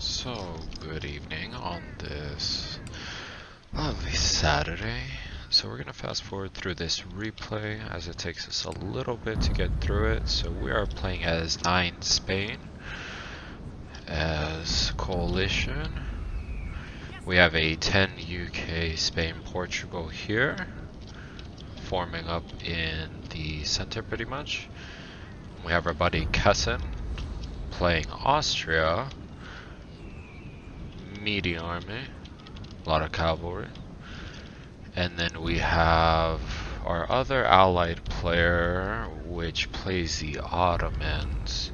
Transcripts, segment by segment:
So, good evening on this lovely Saturday. So we're going to fast forward through this replay as it takes us a little bit to get through it. So we are playing as 9 Spain, as Coalition. We have a 10 UK, Spain, Portugal here, forming up in the center pretty much. We have our buddy Kesen playing Austria. Meaty army, a lot of cavalry, and then we have our other allied player which plays the Ottomans,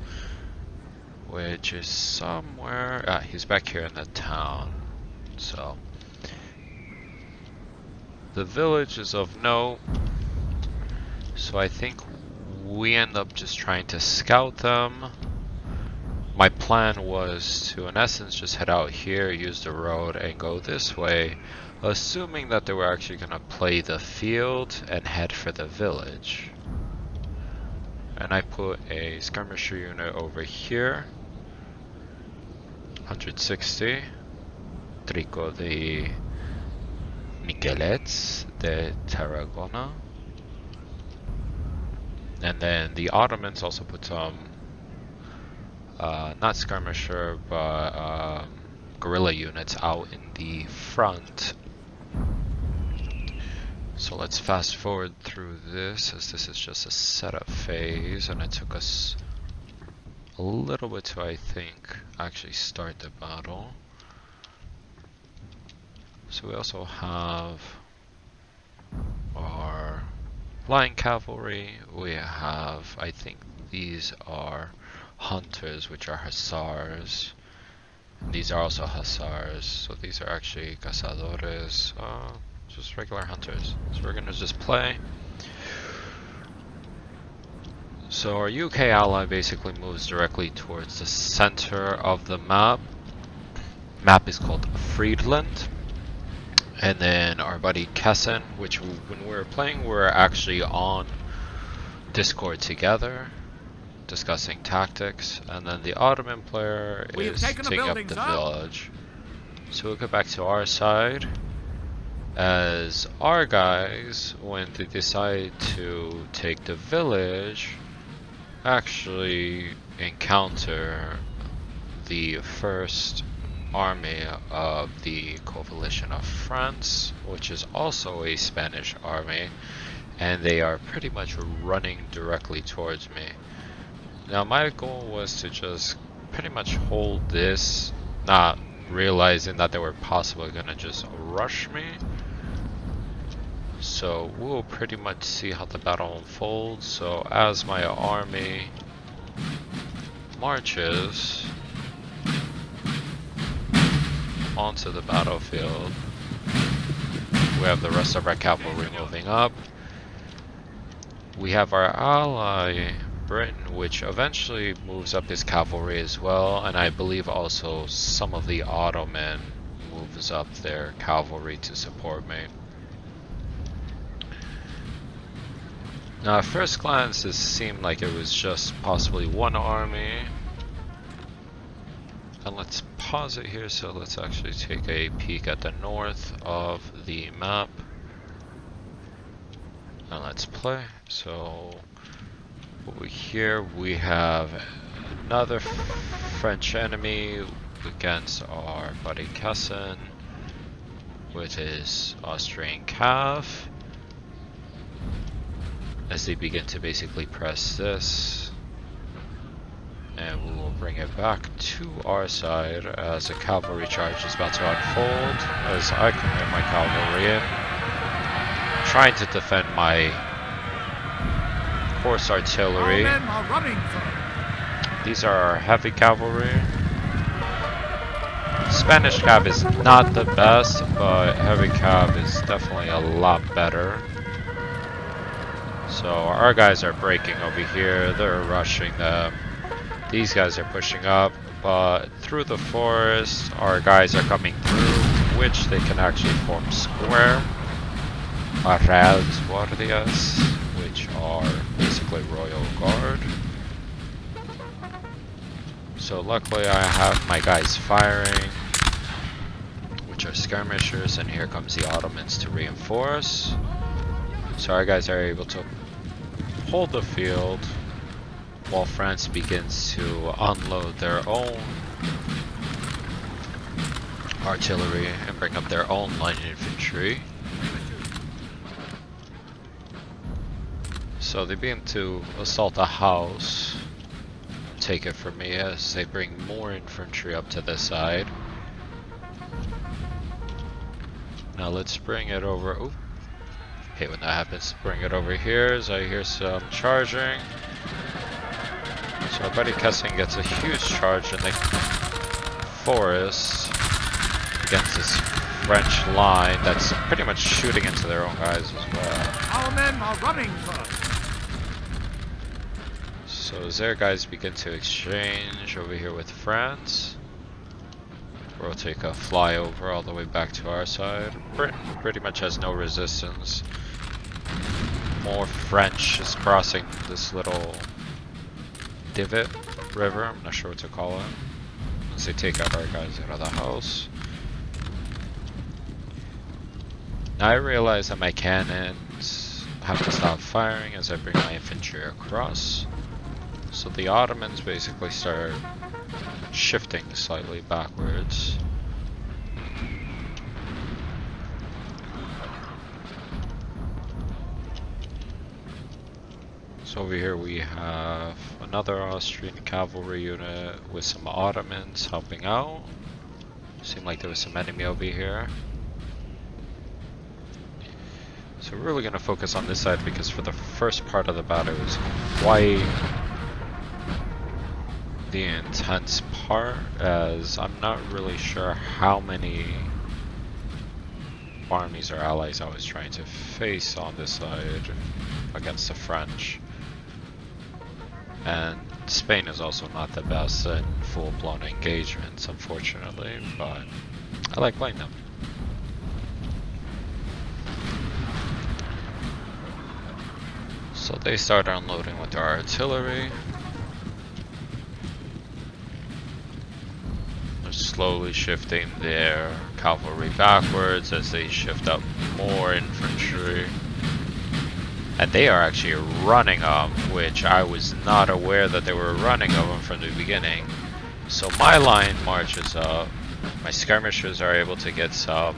which is somewhere, he's back here in the town. So the village is of note, so I think we end up just trying to scout them. My plan was to, in essence, just head out here, use the road, and go this way, assuming that they were actually going to play the field and head for the village. And I put a skirmisher unit over here, 160, Trico de Miquelets de Tarragona. And then the Ottomans also put some not skirmisher, but guerrilla units out in the front. So let's fast forward through this, as this is just a setup phase, and it took us a little bit to, I think, actually start the battle. So we also have our line cavalry. We have, I think these are hunters, which are hussars. And these are also hussars, so these are actually cazadores, just regular hunters. So we're gonna just play. So our UK ally basically moves directly towards the center of the map. Map is called Friedland. And then our buddy Kesen, which when we were playing, we were actually on Discord together, discussing tactics, and then the Ottoman player is taking up the village. So we'll go back to our side, as our guys, when they decide to take the village, actually encounter the first army of the Coalition of France, which is also a Spanish army, and they are pretty much running directly towards me. Now my goal was to just pretty much hold this, not realizing that they were possibly gonna just rush me. So we'll pretty much see how the battle unfolds. So as my army marches onto the battlefield, we have the rest of our cavalry moving up. We have our ally Britain, which eventually moves up his cavalry as well, and I believe also some of the Ottoman moves up their cavalry to support me. Now at first glance it seemed like it was just possibly one army, and let's pause it here, so let's actually take a peek at the north of the map, and let's play. So over here we have another French enemy against our buddy Kesen with his Austrian cav, as they begin to basically press this, and we will bring it back to our side as a cavalry charge is about to unfold, as I commit my cavalry in, trying to defend my horse artillery. These are our heavy cavalry. Spanish cav is not the best, but heavy cav is definitely a lot better. So our guys are breaking over here, they're rushing them. These guys are pushing up, but through the forest our guys are coming through, which they can actually form square. Real Guardias, which are basically Royal Guard. So luckily I have my guys firing, which are skirmishers, and here comes the Ottomans to reinforce. So our guys are able to hold the field while France begins to unload their own artillery and bring up their own light infantry. So they begin to assault a house, take it from me as they bring more infantry up to this side. Now let's bring it over. Ooh, hate when that happens. Bring it over here as I hear some charging. So our buddy Kesen gets a huge charge in the forest against this French line that's pretty much shooting into their own guys as well. Our men are running first. So as their guys begin to exchange over here with France, we'll take a flyover all the way back to our side. Britain pretty much has no resistance. More French is crossing this little divot river, I'm not sure what to call it, as they take out our guys out of the house. Now I realize that my cannons have to stop firing as I bring my infantry across. So the Ottomans basically start shifting slightly backwards. So over here we have another Austrian cavalry unit with some Ottomans helping out. Seemed like there was some enemy over here. So we're really going to focus on this side because for the first part of the battle it was quite the intense part, as I'm not really sure how many armies or allies I was trying to face on this side against the French. And Spain is also not the best in full-blown engagements, unfortunately, but I like playing them. So they start unloading with their artillery. They're slowly shifting their cavalry backwards as they shift up more infantry. And they are actually running up, which I was not aware that they were running of them from the beginning. So my line marches up. My skirmishers are able to get some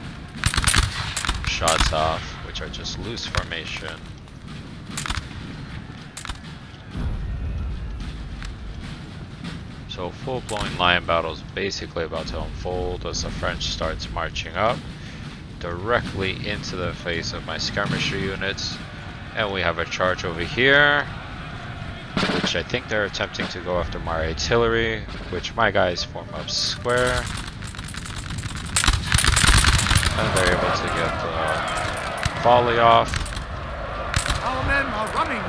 shots off, which are just loose formation. So full-blown line battle is basically about to unfold as the French starts marching up directly into the face of my skirmisher units. And we have a charge over here, which I think they're attempting to go after my artillery, which my guys form up square. And they're able to get the volley off. Our men are running.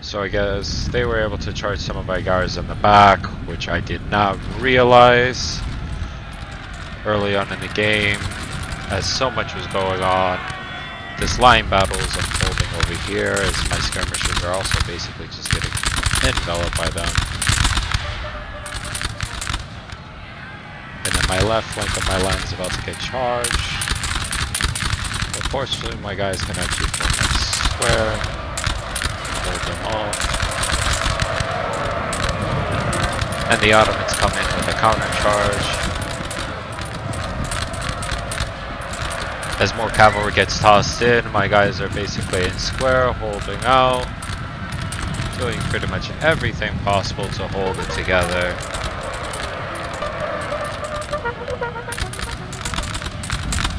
So I guess they were able to charge some of my guards in the back, which I did not realize early on in the game, as so much was going on. This line battle is unfolding over here as my skirmishers are also basically just getting enveloped by them. And then my left flank of my line is about to get charged. Unfortunately, my guys can actually form that square, hold them off. And the Ottomans come in with a counter charge. As more cavalry gets tossed in, my guys are basically in square, holding out, doing pretty much everything possible to hold it together.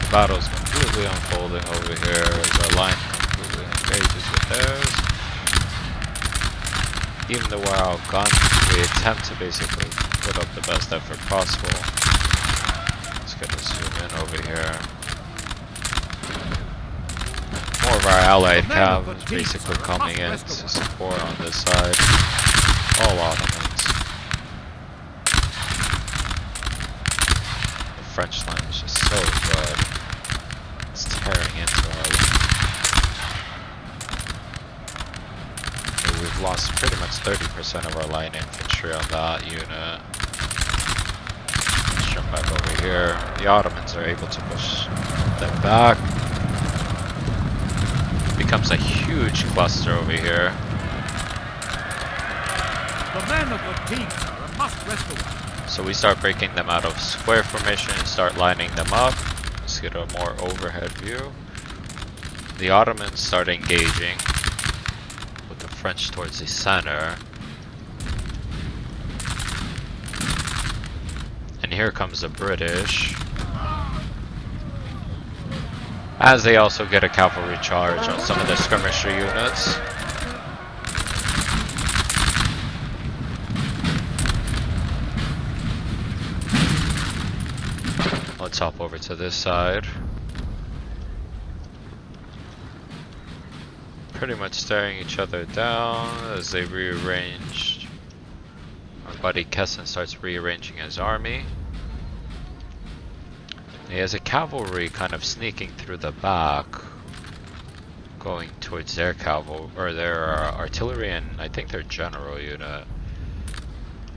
The battle's completely unfolding over here as our line completely engages with theirs. Even though we're outgunned, we attempt to basically put up the best effort possible. Let's get a zoom in over here. More of our allied cav is basically coming in to support on this side. All Ottomans. The French line is just so good. It's tearing into our line. we've lost pretty much 30% of our line infantry on that unit. Let's jump back over here. The Ottomans are able to push them back. Becomes a huge cluster over here. The men of the team are a must-rescue. So we start breaking them out of square formation and start lining them up. Let's get a more overhead view. The Ottomans start engaging with the French towards the center. And here comes the British. As they also get a cavalry charge on some of the skirmisher units. Let's hop over to this side. Pretty much staring each other down as they rearrange. Our buddy Kesen starts rearranging his army. He has a cavalry kind of sneaking through the back, going towards their cavalry or their artillery and I think their general unit.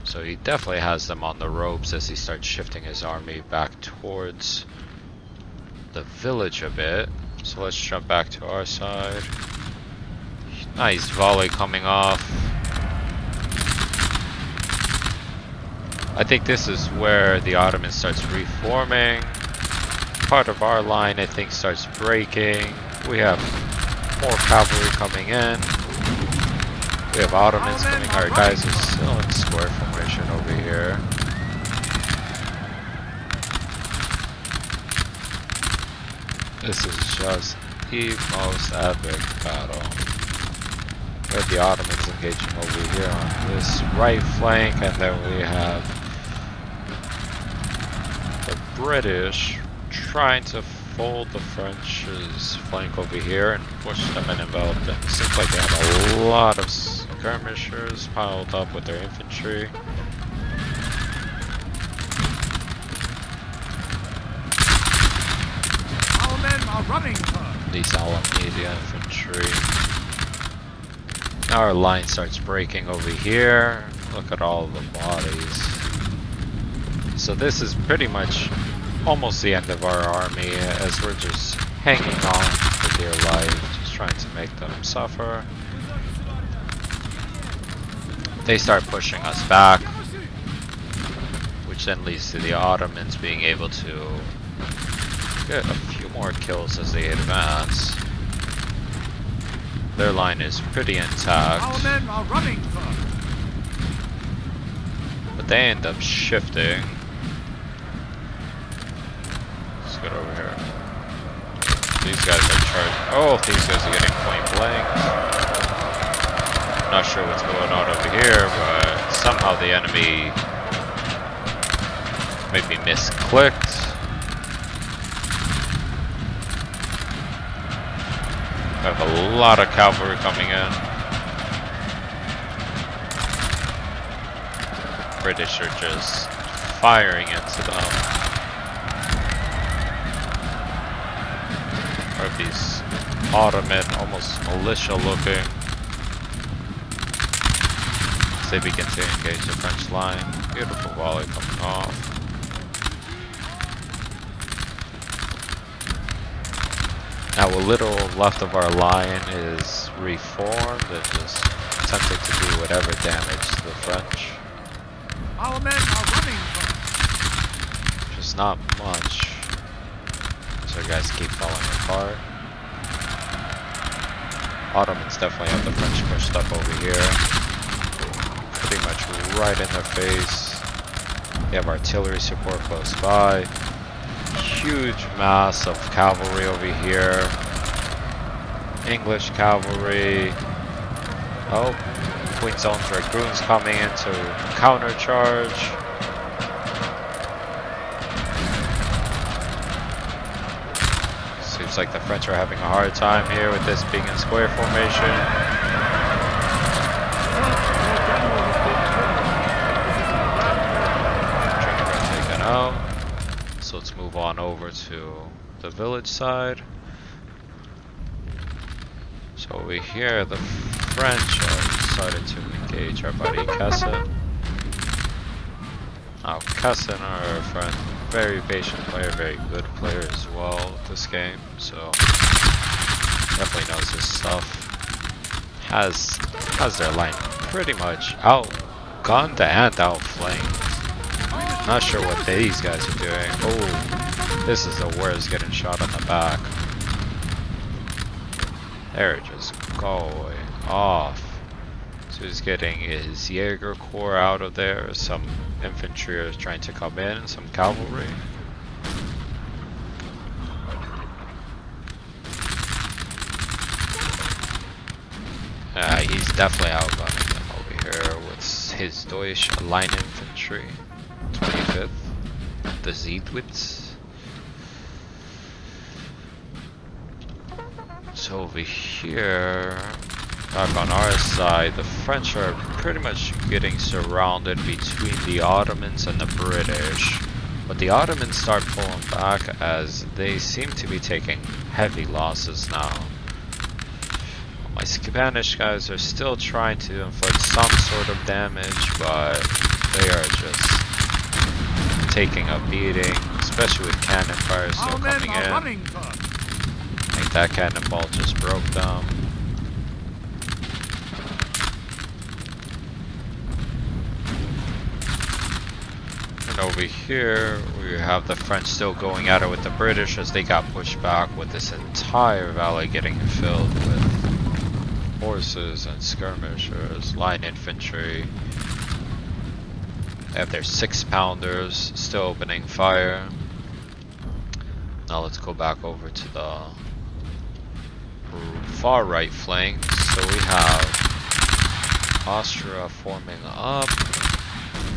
So he definitely has them on the ropes as he starts shifting his army back towards the village a bit. So let's jump back to our side. Nice volley coming off. I think this is where the Ottoman starts reforming. Part of our line, I think, starts breaking. We have more cavalry coming in. We have Ottomans coming. Our guys are still in square formation over here. This is just the most epic battle. We have the Ottomans engaging over here on this right flank, and then we have the British trying to fold the French's flank over here and push them and envelop them. Seems like they have a lot of skirmishers piled up with their infantry. Our men are running, sir. These Alameda infantry. Now our line starts breaking over here. Look at all the bodies. So this is pretty much almost the end of our army as we're just hanging on for dear life, just trying to make them suffer. They start pushing us back, which then leads to the Ottomans being able to get a few more kills as they advance. Their line is pretty intact. Our men are running, sir. But they end up shifting. Let's get over here. These guys are charging. Oh, these guys are getting point blank. Not sure what's going on over here, but somehow the enemy maybe misclicked. I have a lot of cavalry coming in. British are just firing into them. Are these Ottoman, almost militia looking. As they begin to engage the French line. Beautiful volley coming off. Now a little left of our line is reformed and just attempting to do whatever damage to the French. Our men are running, sir. Just not much. So guys keep falling apart. Ottomans definitely have the French pushed up over here. Pretty much right in their face. They have artillery support close by. Huge mass of cavalry over here. English cavalry. Oh, Queen's Own Dragoons coming in to countercharge. Seems like the French are having a hard time here with this being in square formation. Taken out. So let's move on over to the village side. So over here, the French are started to engage our buddy Kesen. Now Kesen, our friend, very patient player, very good player as well this game, so definitely knows his stuff. Has their line pretty much outgunned and outflanked. Not sure what these guys are doing. Oh, this is the worst, getting shot on the back. They're just going off. So he's getting his Jaeger Corps out of there. Some infantry are trying to come in, some cavalry. He's definitely outgunning them over here with his Deutsch line infantry. 25th, the Ziedwitz. So over here, back on our side, the French are pretty much getting surrounded between the Ottomans and the British. But the Ottomans start pulling back as they seem to be taking heavy losses now. My Spanish guys are still trying to inflict some sort of damage, but they are just taking a beating, especially with cannon fire still coming in. I think that cannonball just broke them. And over here, we have the French still going at it with the British as they got pushed back with this entire valley getting filled with horses and skirmishers, line infantry. They have their 6-pounders still opening fire. Now let's go back over to the far right flank. So we have Austria forming up,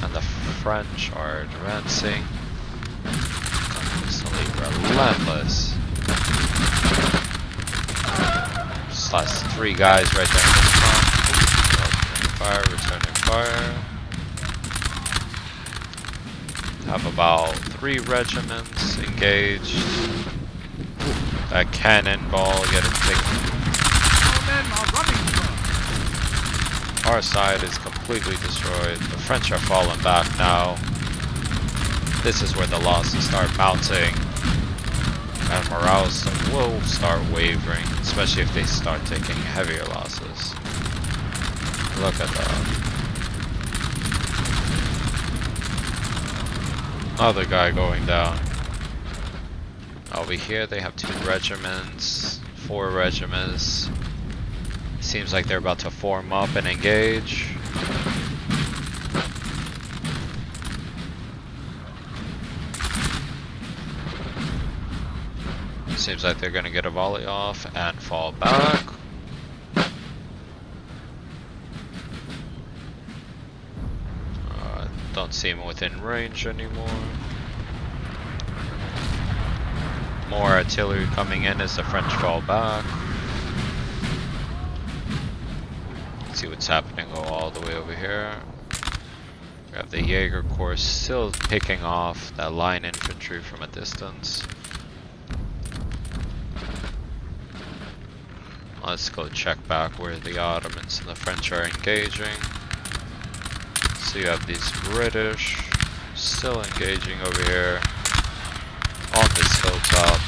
and the French are advancing. Constantly relentless. Last 3 guys right there in the front. Returning fire. Have about 3 regiments engaged. That cannonball getting taken. Our side is completely destroyed. The French are falling back now. This is where the losses start mounting. And morale will start wavering, especially if they start taking heavier losses. Look at that. Other guy going down. Over here they have 2 regiments, 4 regiments. Seems like they're about to form up and engage. Seems like they're gonna get a volley off and fall back. Don't see him within range anymore. More artillery coming in as the French fall back. Let's see what's happening. Go all the way over here. We have the Jaeger Corps still picking off that line infantry from a distance. Let's go check back where the Ottomans and the French are engaging. So you have these British still engaging over here on this hilltop.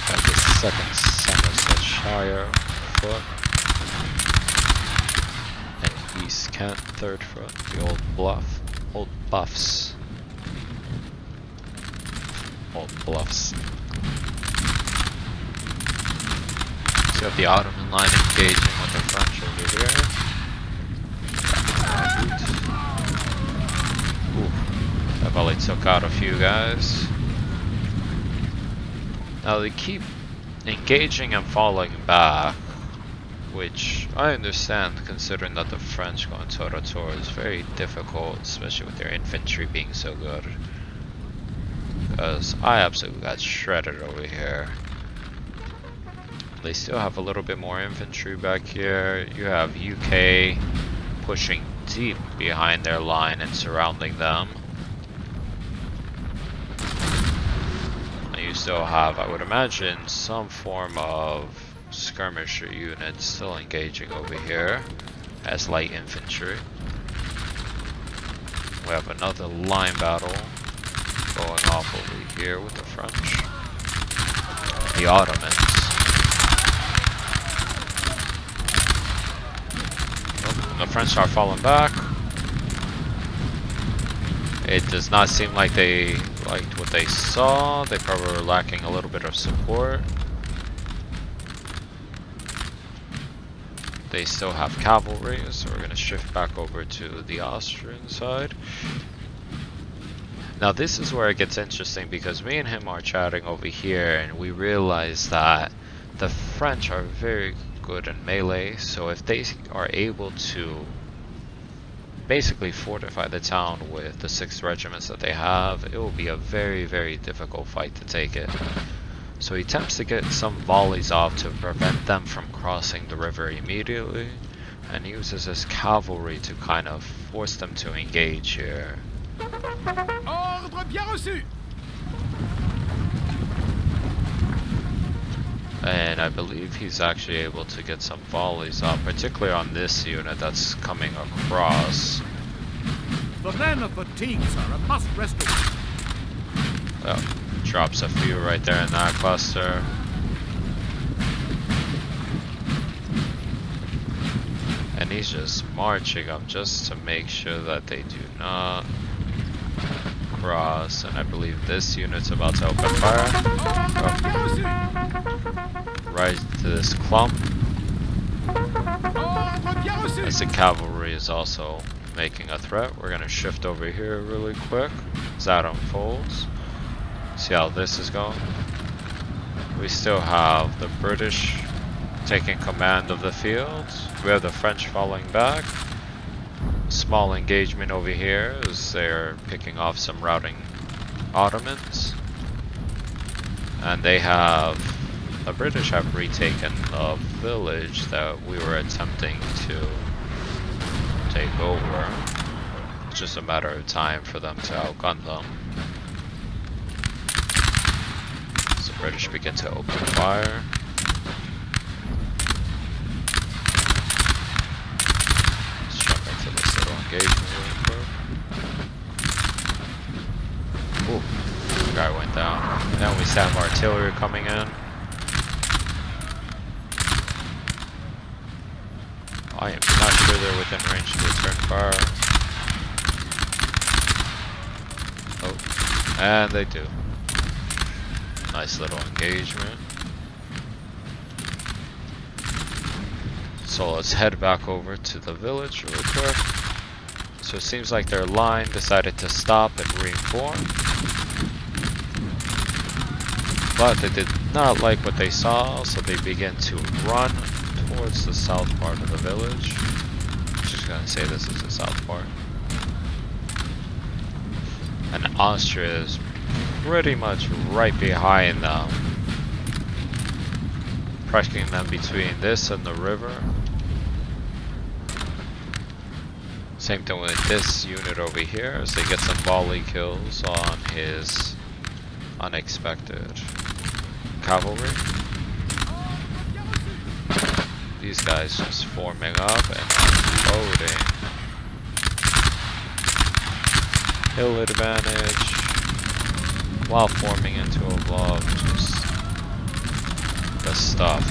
Got the 2nd Somersetshire foot. And East Kent 3rd front, the old buffs. Old bluffs. So you have the Ottoman line engaging with the French over there. Ooh, that volley took out a few guys. Now they keep engaging and falling back, which I understand considering that the French going toe-to-toe is very difficult, especially with their infantry being so good. Because I absolutely got shredded over here. They still have a little bit more infantry back here. You have UK pushing deep behind their line and surrounding them. And you still have, I would imagine, some form of skirmisher units still engaging over here as light infantry. We have another line battle going off over here with the French. The Ottomans. Oh, the French are falling back. It does not seem like they liked what they saw. They probably were lacking a little bit of support. They still have cavalry, so we're going to shift back over to the Austrian side. Now this is where it gets interesting, because me and him are chatting over here and we realize that the French are very good in melee, so if they are able to basically fortify the town with the 6 regiments that they have, it will be a very, very difficult fight to take it. So he attempts to get some volleys off to prevent them from crossing the river immediately, and uses his cavalry to kind of force them to engage here. Ordre bien reçu. And I believe he's actually able to get some volleys off, particularly on this unit that's coming across. The men are fatigued, sir, and must rest awhile. Oh, drops a few right there in that cluster. And he's just marching up just to make sure that they do not cross. And I believe this unit's about to open fire. Oh. Right to this clump. As the cavalry is also making a threat. We're going to shift over here really quick as that unfolds. See how this is going. We still have the British taking command of the field. We have the French falling back. Small engagement over here as they're picking off some routing Ottomans. And they have, the British have retaken the village that we were attempting to take over. It's just a matter of time for them to outgun them. So the British begin to open fire. Let's jump into this little engagement really quick. Ooh, guy went down. Now we have artillery coming in. I am not sure they're within range to return fire. Oh, and they do. Nice little engagement. So let's head back over to the village real quick. So it seems like their line decided to stop and reform. But they did not like what they saw, so they began to run towards the south part of the village. I'm just gonna say this is the south part. And Austria is pretty much right behind them, pressing them between this and the river. Same thing with this unit over here, as they get some volley kills on his unexpected cavalry. These guys just forming up and unloading. Hill advantage while forming into a blob. Just the stuff.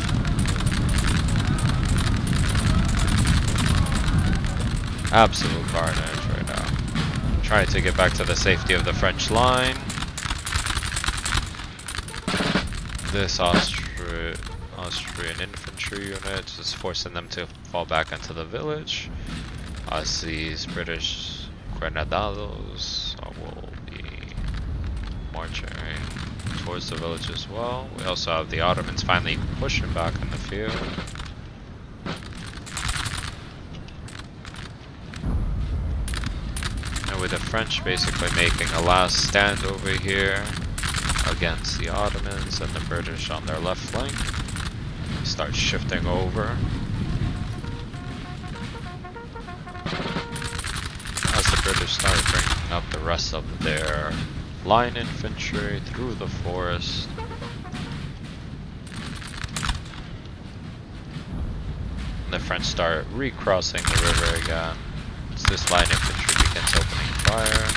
Absolute carnage right now. Trying to get back to the safety of the French line. This Austrian infantry unit is forcing them to fall back into the village. As these British Grenados will be marching towards the village as well. We also have the Ottomans finally pushing back in the field. And with the French basically making a last stand over here against the Ottomans and the British on their left flank. Start shifting over. As the British start bringing up the rest of their line infantry through the forest. the French start recrossing the river again. So this line infantry begins opening fire.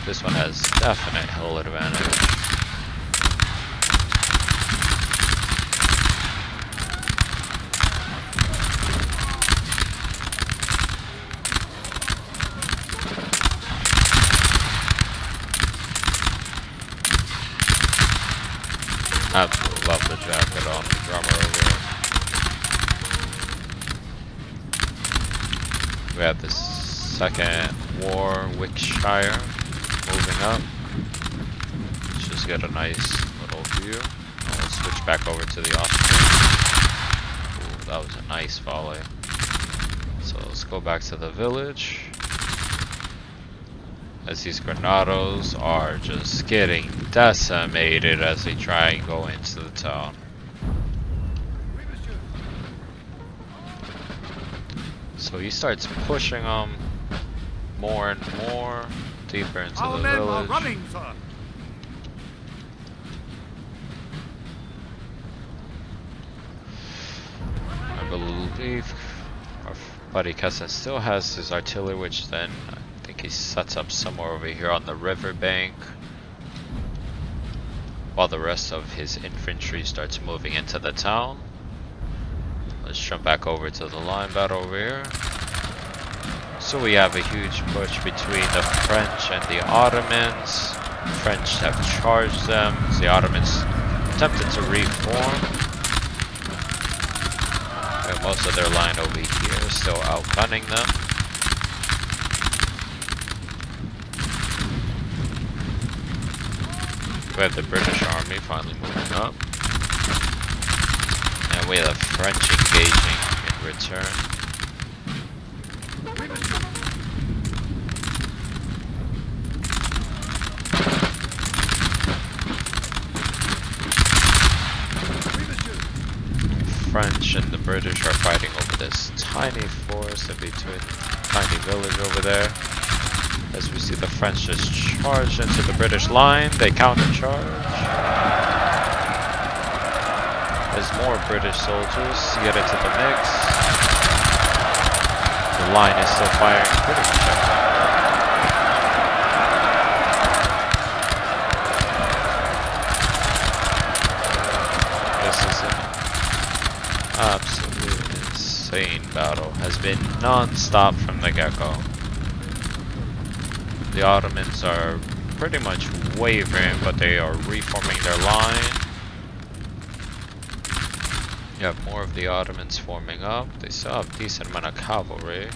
This one has definite hill advantage. Absolutely love the jacket on the drummer over here. We have the second Warwickshire moving up. Let's just get a nice little view. I'll switch back over to the Austrian. Ooh, that was a nice volley. So let's go back to the village. As these Granados are just getting decimated as they try and go into the town. So he starts pushing them more and more deeper into the men are village. running, sir. I believe our buddy Kesen still has his artillery, which then I think he sets up somewhere over here on the riverbank, while the rest of his infantry starts moving into the town. Let's jump back over to the line battle over here. So we have a huge push between the French and the Ottomans. The French have charged them. The Ottomans attempted to reform. We have most of their line over here, still outgunning them. We have the British army finally moving up. And we have the French engaging in return. French and the British are fighting over this tiny forest in between, tiny village over there. As we see the French just charge into the British line, they counter-charge. As more British soldiers get into the mix, the line is still firing pretty much at them. This is an absolute insane battle. Has been non-stop from the get-go. The Ottomans are pretty much wavering, but they are reforming their line. You have more of the Ottomans forming up. They still have a decent amount of cavalry.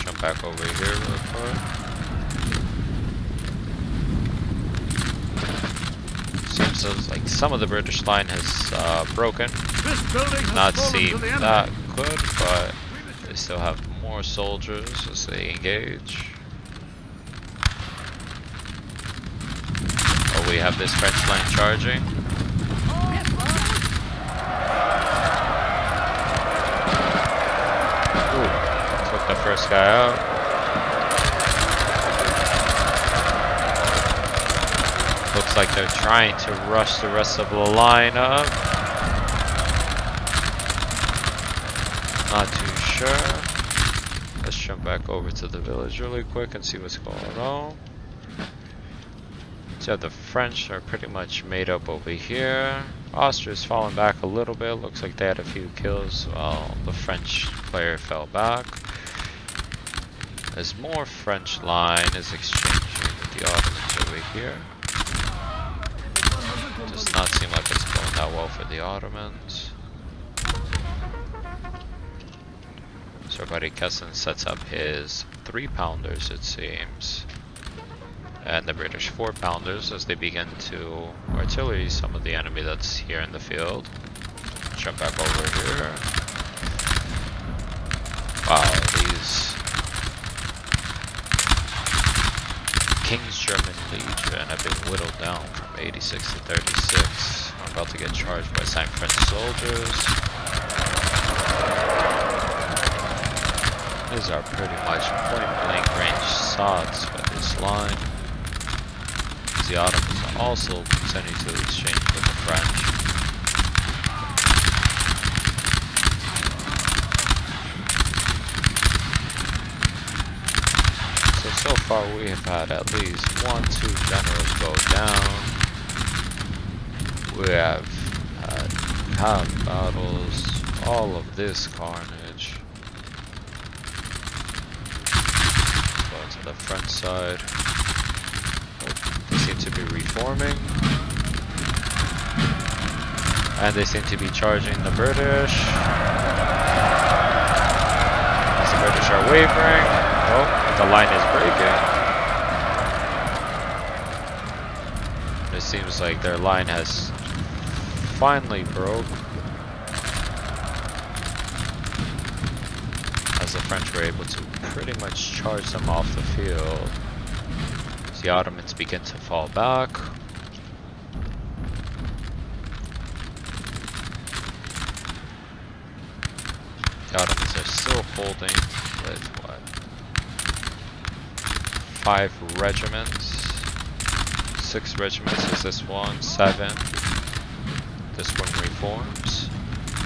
Jump back over here real quick. Seems like some of the British line has broken. Not seem that good, but they still have more soldiers as they engage. Oh, we have this French line charging. Ooh, took the first guy out. Looks like they're trying to rush the rest of the line up. Not too sure. Let's jump back over to the village really quick and see what's going on. So the French are pretty much made up over here. Austria's fallen back a little bit. Looks like they had a few kills while the French player fell back. As more French line is exchanging with the Ottomans over here. Does not seem like it's going that well for the Ottomans. So our buddy Kesen sets up his 3-pounders, it seems. And the British 4-pounders as they begin to artillery some of the enemy that's here in the field. Jump back over here. Wow, these King's German Legion have been whittled down from 86 to 36. I'm about to get charged by some French soldiers. These are pretty much point-blank range shots by this line. The Ottomans also continue to exchange with the French. far we have had at least 2 generals go down. We have had half battles, all of this carnage. Go to the front side. They seem to be reforming. And they seem to be charging the British. As the British are wavering. Oh, the line is breaking. It seems like their line has finally broke. As the French were able to pretty much charge them off the field. As the Ottomans begin to fall back. The Ottomans are still holding with what? 5 regiments. 6 regiments is this one, 7. This one reforms.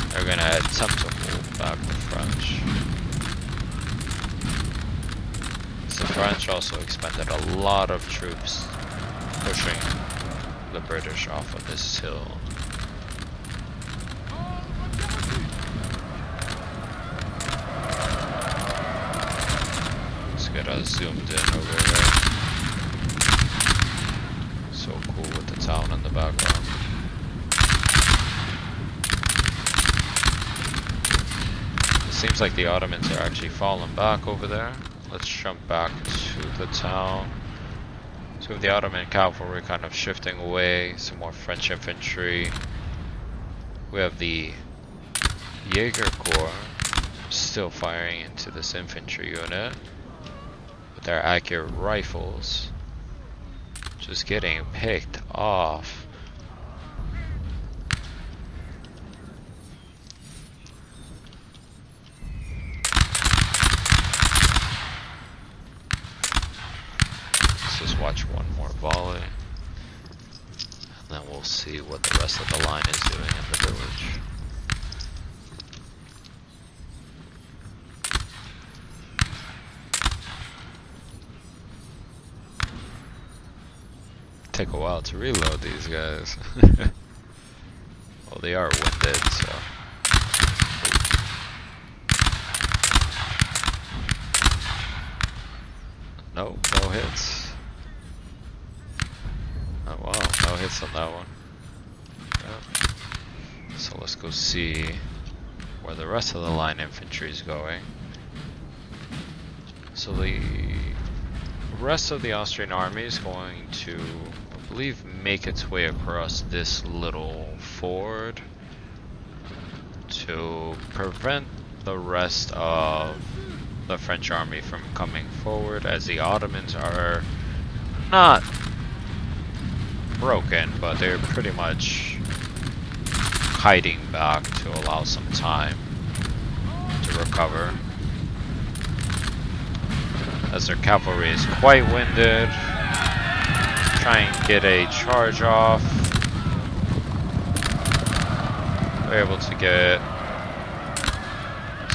They're gonna attempt to hold back the French. The French also expended a lot of troops pushing the British off of this hill. Let's get us zoomed in over there. So cool with the town in the background. It seems like the Ottomans are actually falling back over there. Let's jump back to the town. So the Ottoman cavalry kind of shifting away, some more French infantry. We have the Jaeger Corps still firing into this infantry unit with their accurate rifles. Just getting picked off. Watch one more volley, and then we'll see what the rest of the line is doing in the village. Take a while to reload these guys. Well, they are winded, so. Nope, no hits. Oh wow, no hits on that one. Yep. So let's go see where the rest of the line infantry is going. So the rest of the Austrian army is going to, I believe, make its way across this little ford to prevent the rest of the French army from coming forward, as the Ottomans are not broken, but they're pretty much hiding back to allow some time to recover, as their cavalry is quite winded. Try and get a charge off. They're able to get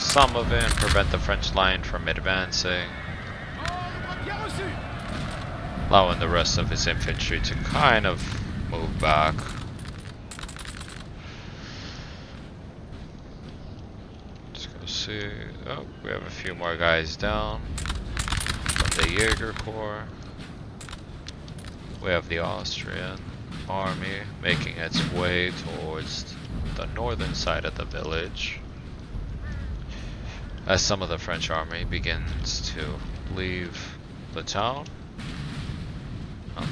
some of it and prevent the French line from advancing, allowing the rest of his infantry to kind of move back. Let's go see. Oh, we have a few more guys down from the Jaeger Corps. We have the Austrian army making its way towards the northern side of the village, as some of the French army begins to leave the town.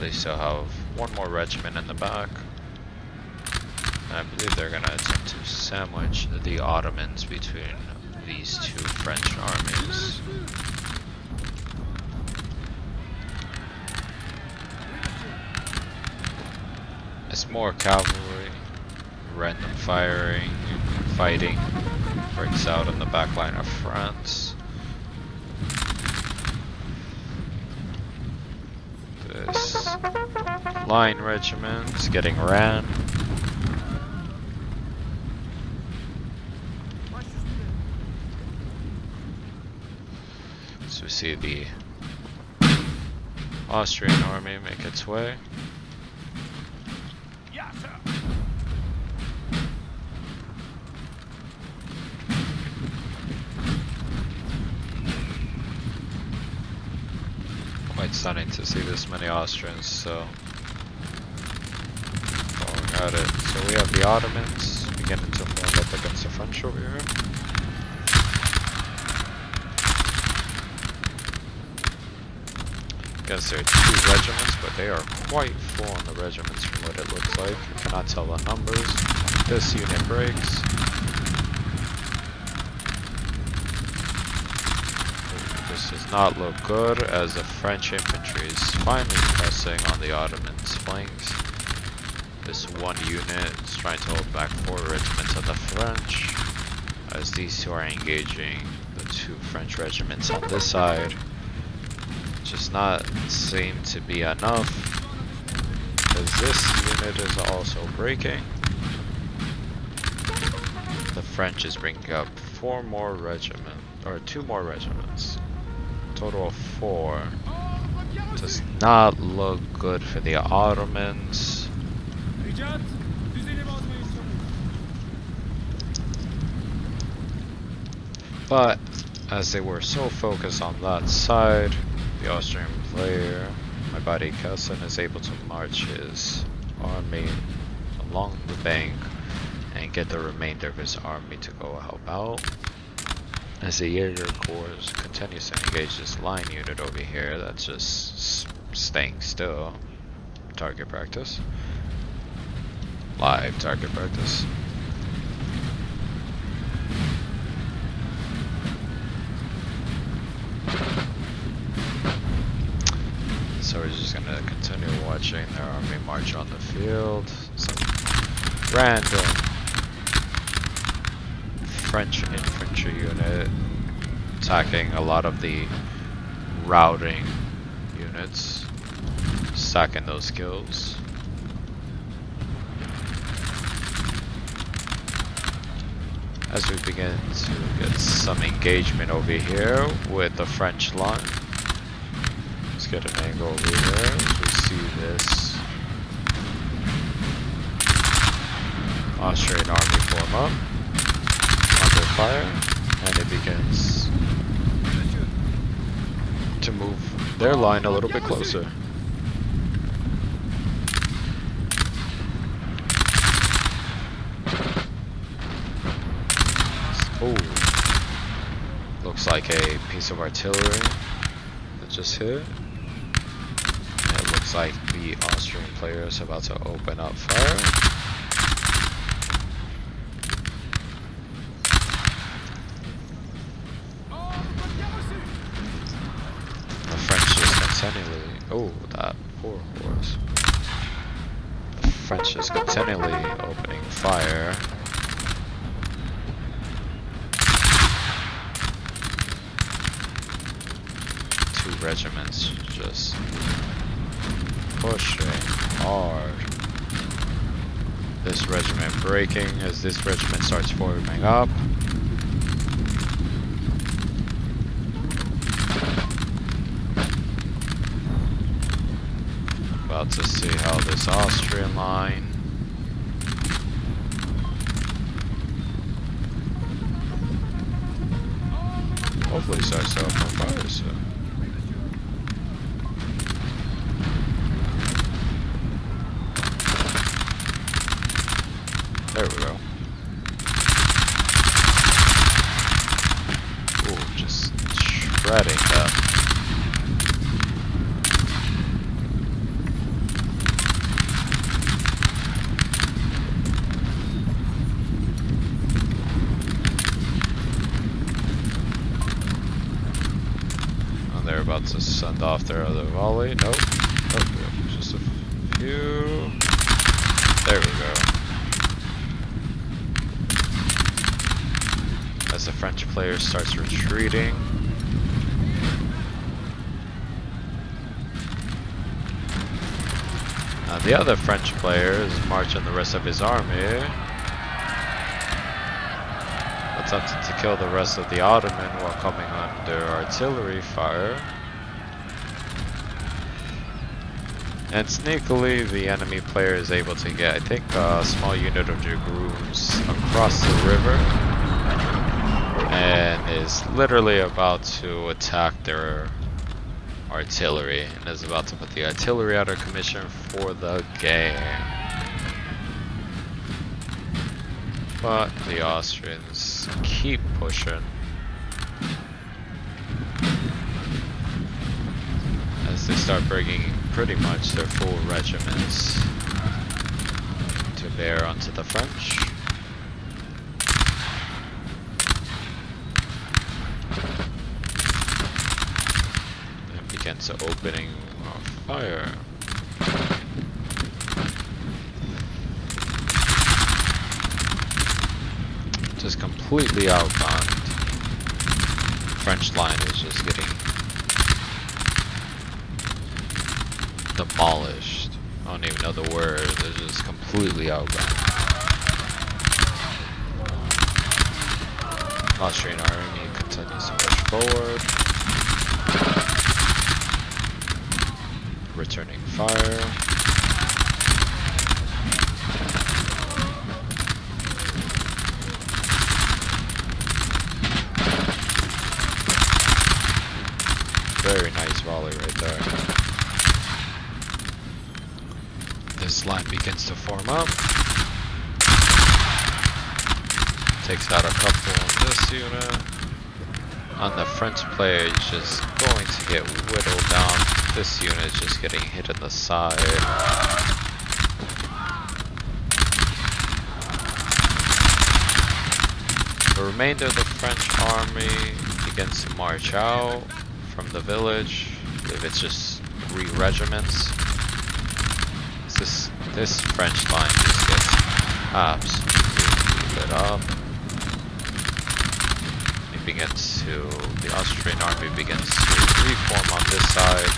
They still have one more regiment in the back. And I believe they're going to attempt to sandwich the Ottomans between these two French armies. As more cavalry, random firing, fighting breaks out in the back line of France. This line regiment is getting ran. So we see the Austrian army make its way. Yes, sir. Quite stunning to see this many Austrians, so going at it. So we have the Ottomans beginning to form up against the French over here. Against their 2 regiments, but they are quite full on the regiments from what it looks like. I cannot tell the numbers. This unit breaks. This does not look good as the French infantry is finally pressing on the Ottomans' flanks. This one unit is trying to hold back 4 regiments of the French as these 2 are engaging the 2 French regiments on this side. Just not seem to be enough because this unit is also breaking. The French is bringing up 4 more regiments, or 2 more regiments. Total of 4. Does not look good for the Ottomans. But as they were so focused on that side, the Austrian player, my buddy Kesen, is able to march his army along the bank and get the remainder of his army to go help out. As the Jaeger Corps continues to engage this line unit over here that's just staying still. Target practice. Live target practice. So we're just gonna continue watching their army march on the field. Some random French infantry unit attacking a lot of the routing units, stacking those kills. As we begin to get some engagement over here with the French line. Let's get an angle over here as we see this Austrian army form up under fire, and it begins to move their line a little bit closer. Oh, looks like a piece of artillery that just hit. And it looks like the Austrian player is about to open up fire. The French is continually, oh, that poor horse. The French is continually opening fire. Regiments just pushing hard. This regiment breaking as this regiment starts forming up. About to see how this Austrian line hopefully starts to open fire soon. There we go. Ooh, just shredding them. And they're about to send off their other volley. Nope. Oh, just a few. There we go. As the French player starts retreating. Now the other French player is marching the rest of his army, attempting to kill the rest of the Ottoman while coming under artillery fire. And sneakily, the enemy player is able to get, I think, a small unit of dragoons across the river, and is literally about to attack their artillery, and is about to put the artillery out of commission for the game. But the Austrians keep pushing as they start bringing pretty much their full regiments to bear onto the French. And begins opening fire. Just completely outgunned. French line is just getting demolished. I don't even know the word. They're just completely outgunned. Austrian army continues to push forward. Returning fire. Very nice volley right there. This line begins to form up. Takes out a couple on this unit. On the French player, he's just going to get whittled down. This unit is just getting hit in the side. The remainder of the French army begins to march out from the village. I believe it's just 3 regiments. This French line just gets absolutely lit up. The Austrian army begins to reform on this side,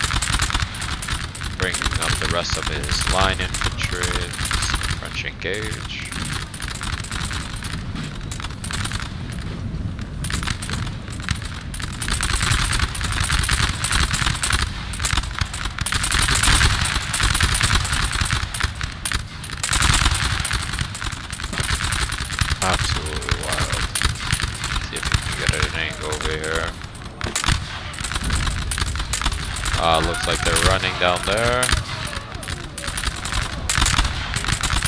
bringing up the rest of his line infantry. The French engage. Absolutely wild. See if we can get an angle over here. Looks like they're running down there.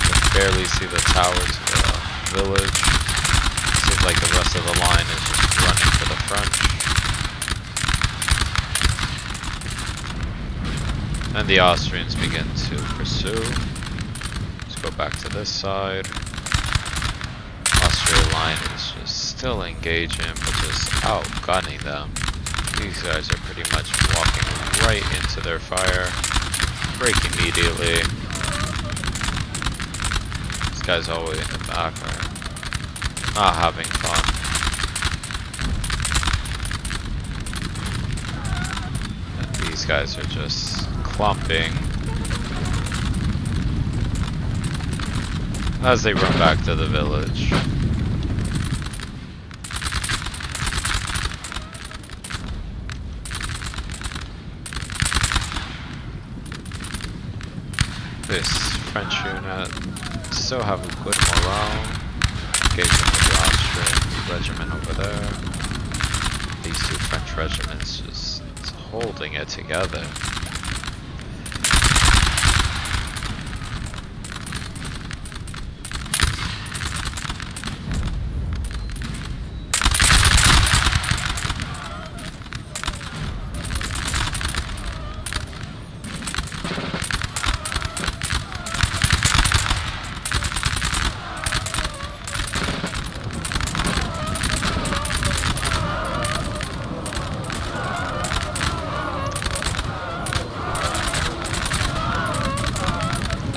Can barely see the tower to the village. Seems like the rest of the line is just running for the French. And the Austrians begin to pursue. Let's go back to this side. Austrian line is just still engaging, but just outgunning them. These guys are pretty much walking right into their fire. Break immediately. These guys all the way in the back are not having fun. And these guys are just clumping as they run back to the village. This French unit still have a good morale, engaging with the Austrian regiment over there. These 2 French regiments just holding it together.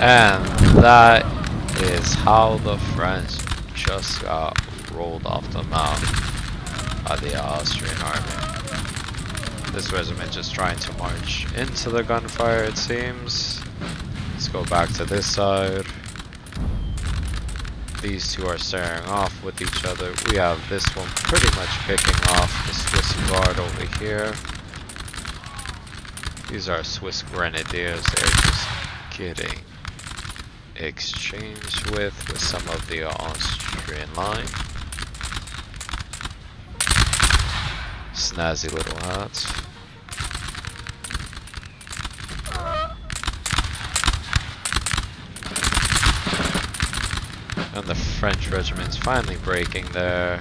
And that is how the French just got rolled off the map by the Austrian army. This regiment just trying to march into the gunfire, it seems. Let's go back to this side. These 2 are staring off with each other. We have this one pretty much picking off the Swiss Guard over here. These are Swiss Grenadiers. They're just getting exchanged with some of the Austrian line. Snazzy little hats. And the French regiment's finally breaking there.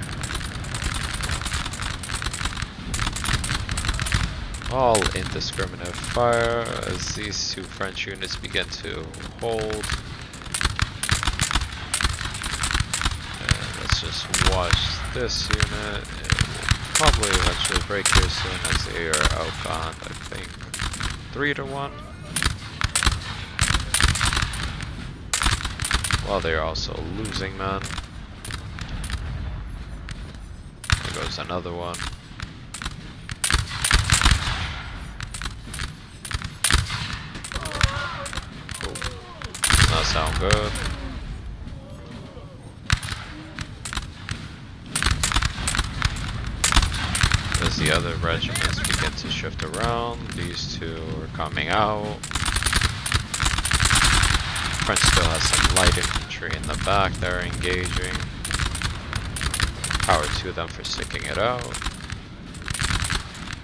All indiscriminate fire as these two French units begin to hold. And let's just watch this unit. It will probably eventually break here soon as they are outgunned, I think 3-1. While they're also losing men. There goes another one. Does not sound good. As the other regiments begin to shift around, these two are coming out. French still has some light infantry in the back that are engaging. Power to them for sticking it out.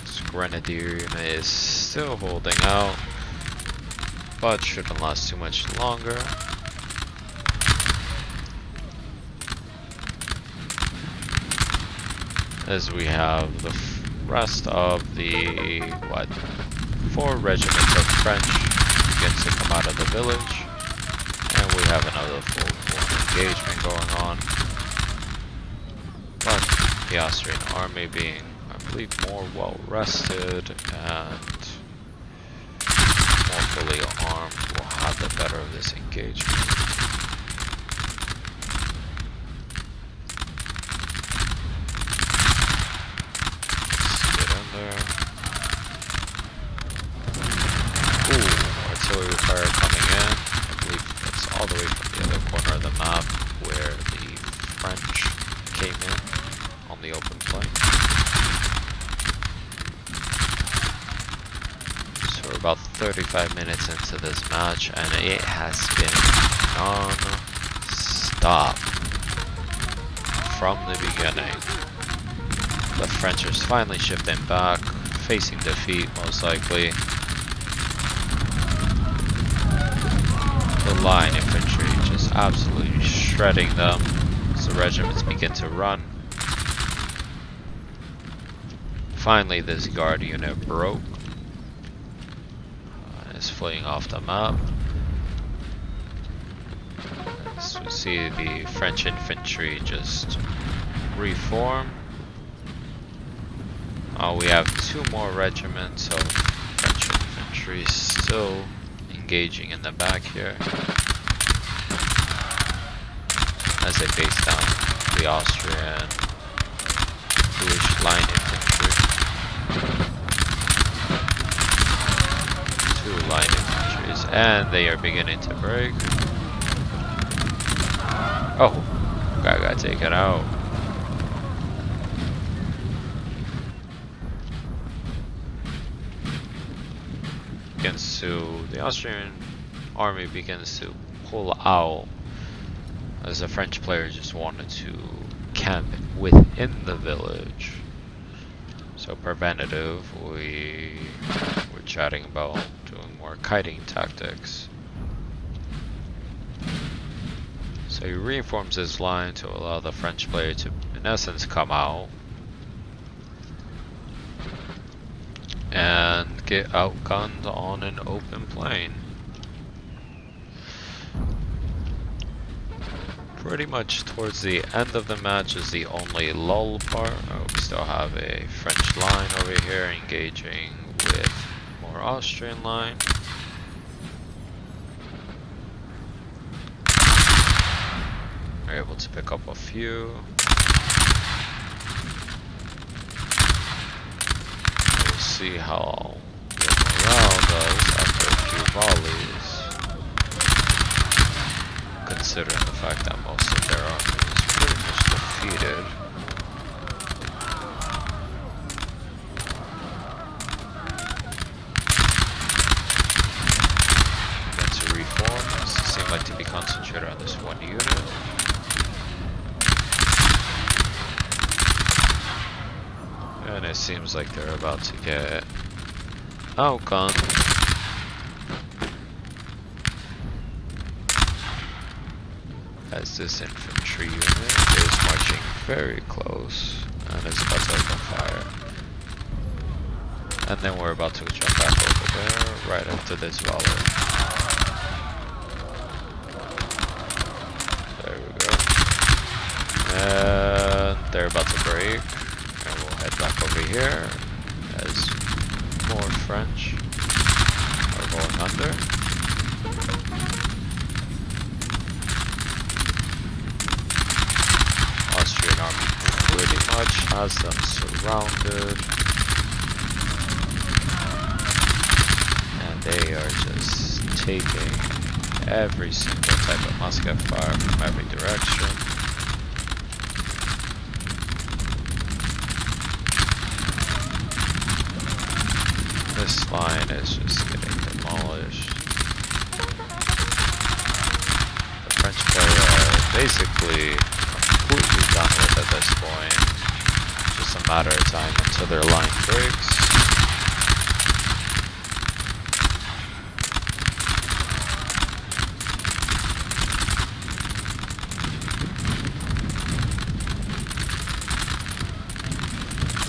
This grenadier unit is still holding out, but shouldn't last too much longer. As we have the rest of the 4 regiments of French begin to come out of the village. And we have another full-blown engagement going on. But the Austrian army being, I believe, more well-rested and more fully armed will have the better of this engagement. Let's get in there. Ooh, artillery fire coming in. All the way from the other corner of the map where the French came in on the open plain. So we're about 35 minutes into this match and it has been non-stop from the beginning. The French are finally shifting back, facing defeat most likely. The line infantry just absolutely shredding them as the regiments begin to run. Finally, this guard unit broke. It's fleeing off the map. As we see the French infantry just reform. We have 2 more regiments of French infantry still engaging in the back here as they face down the Austrian British line infantry. 2 line infantries, and they are beginning to break. Oh, guy got taken out. The Austrian army begins to pull out as the French player just wanted to camp within the village. So preventative, we were chatting about doing more kiting tactics. So he reforms his line to allow the French player to, in essence, come out and get outgunned on an open plain. Pretty much towards the end of the match is the only lull part. We still have a French line over here engaging with more Austrian line. We're able to pick up a few. We'll see how the morale does after a few volleys, considering the fact that most of their army is pretty much defeated. Then to It seems like they're about to get outgunned. As this infantry unit is marching very close and is about to open fire. And then we're about to jump back over there right after this volley. There we go. And they're about to break. And we'll head back over here as more French are going under. Austrian army pretty much has them surrounded. And they are just taking every single type of musket fire from every direction. This line is just getting demolished. The French player are basically completely done with at this point. Just a matter of time until their line breaks.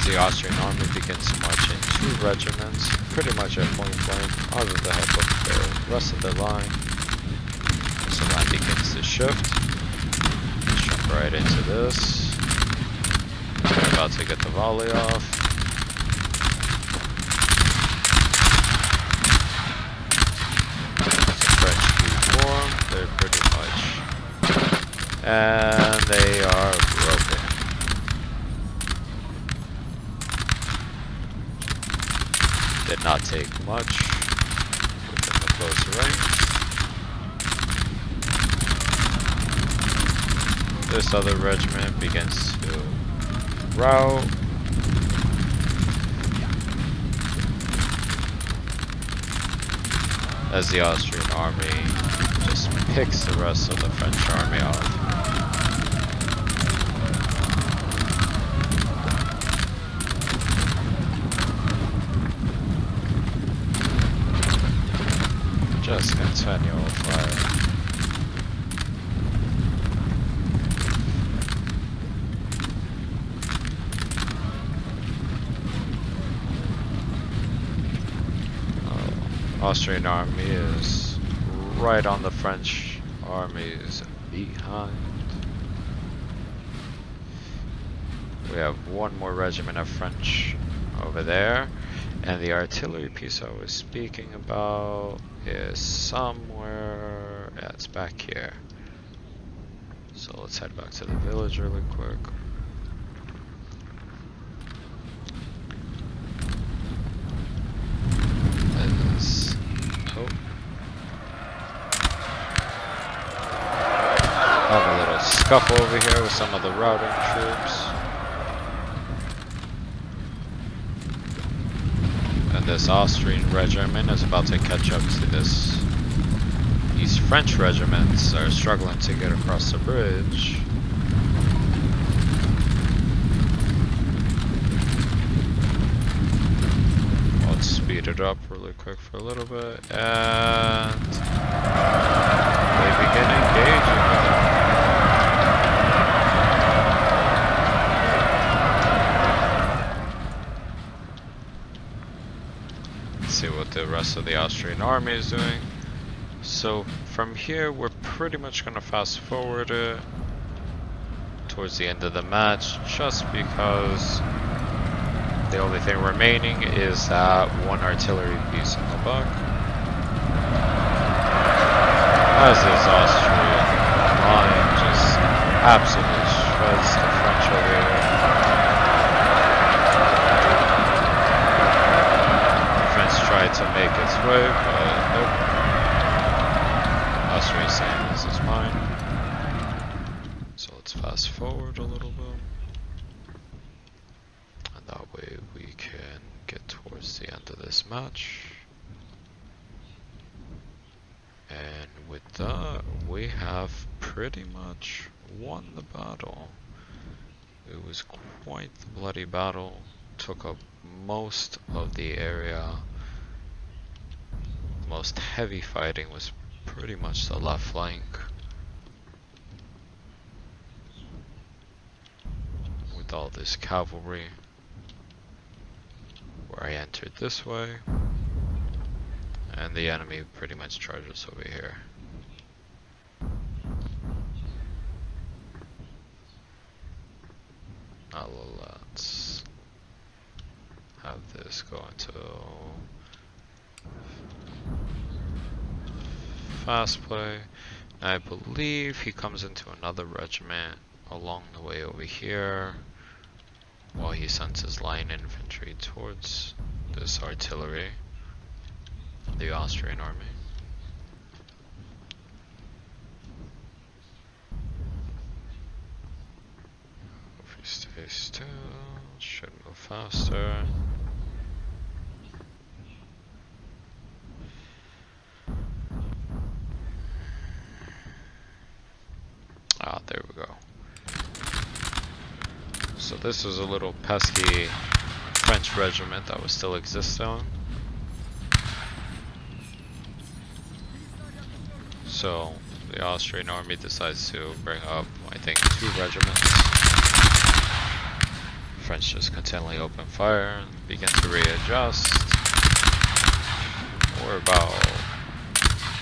The Austrian army begins to march in 2 regiments, pretty much at point blank, out of the help of the rest of the line. As the line begins to shift, let's jump right into this. We're about to get the volley off. The French reform, they're pretty much, and they are broken. Did not take much within the close range. This other regiment begins to rout. As the Austrian army just picks the rest of the French army off. Just continual fire. Austrian army is right on the French army's behind. We have one more regiment of French over there. And the artillery piece I was speaking about is somewhere, yeah, it's back here. So let's head back to the village really quick. Have a little scuffle over here with some of the routing troops. This Austrian regiment is about to catch up to this. These French regiments are struggling to get across the bridge. Let's speed it up really quick for a little bit, and they begin engaging with them. See what the rest of the Austrian army is doing. So from here we're pretty much going to fast forward it towards the end of the match, just because the only thing remaining is that one artillery piece in the back. As this Austrian line just absolutely shreds the French over here. Tried to make its way, but nope. Austria saying this is mine. So let's fast forward a little bit. And that way we can get towards the end of this match. And with that, we have pretty much won the battle. It was quite the bloody battle, took up most of the area. Most heavy fighting was pretty much the left flank. With all this cavalry. Where I entered this way. And the enemy pretty much charges over here. Now let's have this go into fast play. I believe he comes into another regiment along the way over here while he sends his line infantry towards this artillery, the Austrian army. If we stay still, should move faster. Ah, there we go. So this was a little pesky French regiment that was still existing. So the Austrian army decides to bring up, I think, 2 regiments. French just continually open fire and begin to readjust. We're about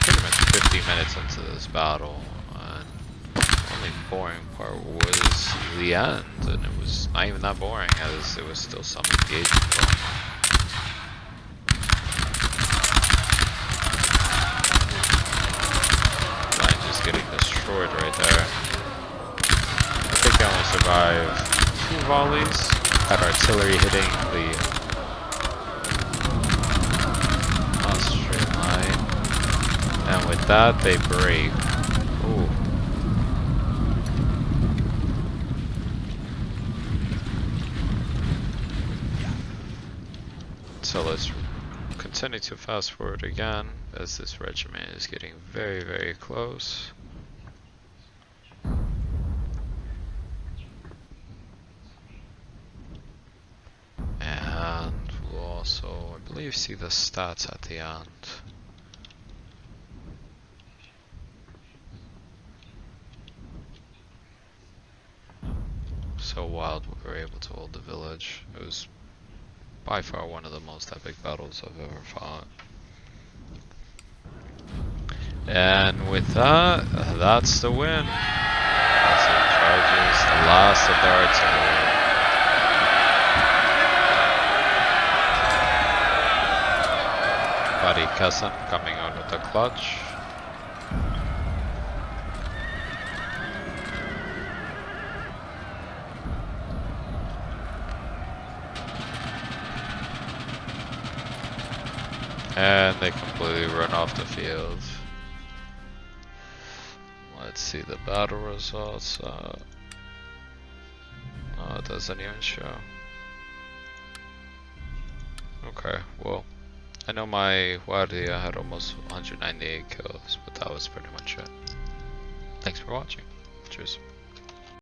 pretty much 50 minutes into this battle. The boring part was the end, and it was not even that boring as there was still some engagement going on. Line just getting destroyed right there. I think I only survived 2 volleys. Had artillery hitting the Austrian line, and with that they break. Ooh. So let's continue to fast forward again as this regiment is getting very, very close. And we'll also, I believe, see the stats at the end. So wild we were able to hold the village. It was by far one of the most epic battles I've ever fought. And with that, that's the win. As it charges the last of their artillery. Buddy Kesen coming out with the clutch. And they completely run off the field. Let's see the battle results. Oh, it doesn't even show. Okay, well, I know my Guardia had almost 198 kills, but that was pretty much it. Thanks for watching. Cheers.